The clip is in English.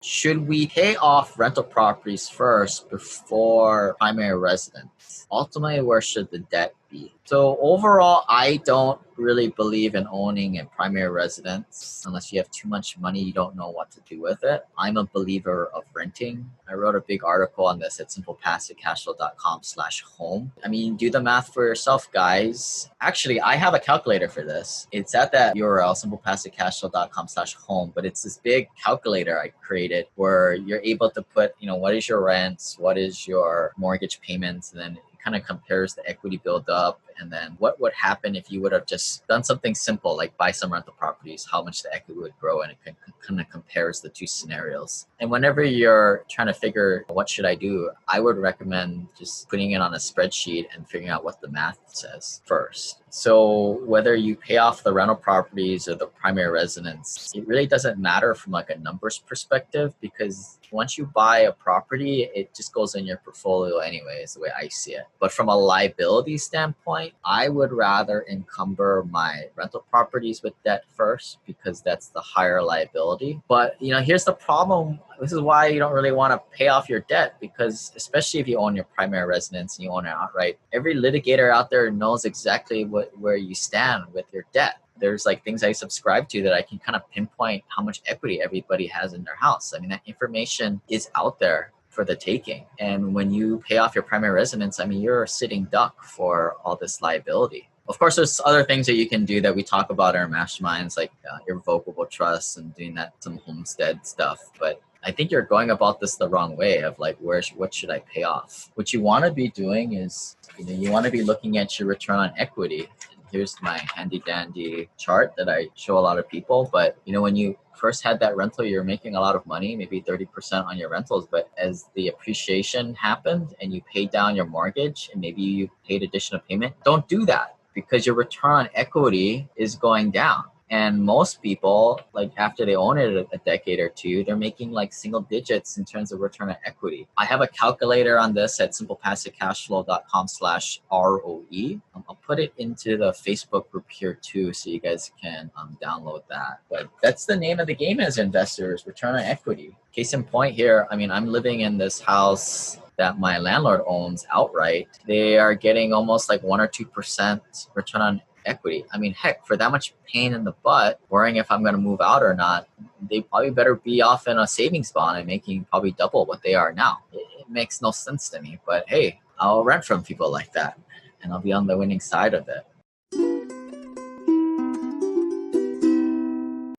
Should we pay off rental properties first before primary residence? Ultimately, where should the debt be? So overall, I don't really believe in owning a primary residence unless you have too much money, you don't know what to do with it. I'm a believer of renting. I wrote a big article on this at SimplePassiveCashflow.com/home. I mean, do the math for yourself, guys. Actually, I have a calculator for this. It's at that URL, SimplePassiveCashflow.com/home, but it's this big calculator I created where you're able to put, what is your rents, what is your mortgage payments, and then kind of compares the equity build up, and then what would happen if you would have just done something simple like buy some rental properties, how much the equity would grow, and it kind of compares the two scenarios. And whenever you're trying to figure what should I do, I would recommend just putting it on a spreadsheet and figuring out what the math says first. So whether you pay off the rental properties or the primary residence, it really doesn't matter from like a numbers perspective, because once you buy a property, it just goes in your portfolio anyway, is the way I see it. But from a liability standpoint, I would rather encumber my rental properties with debt first, because that's the higher liability. But here's the problem. This is why you don't really want to pay off your debt, because especially if you own your primary residence and you own it outright, every litigator out there knows exactly where you stand with your debt. There's like things I subscribe to that I can kind of pinpoint how much equity everybody has in their house. I mean, that information is out there for the taking. And when you pay off your primary residence, I mean, you're a sitting duck for all this liability. Of course, there's other things that you can do that we talk about in our masterminds, like irrevocable trusts and doing that, some homestead stuff. But I think you're going about this the wrong way of like, what should I pay off? What you want to be doing is, you want to be looking at your return on equity. Here's my handy dandy chart that I show a lot of people. But when you first had that rental, you're making a lot of money, maybe 30% on your rentals. But as the appreciation happened and you paid down your mortgage and maybe you paid additional payment, don't do that, because your return on equity is going down. And most people, like after they own it a decade or two, they're making like single digits in terms of return on equity. I have a calculator on this at SimplePassiveCashflow.com/ROE. I'll put it into the Facebook group here too, so you guys can download that. But that's the name of the game as investors, return on equity. Case in point here, I mean, I'm living in this house that my landlord owns outright. They are getting almost like 1 or 2% return on equity. I mean, heck, for that much pain in the butt, worrying if I'm going to move out or not, they probably better be off in a savings bond and making probably double what they are now. It makes no sense to me, but hey, I'll rent from people like that and I'll be on the winning side of it.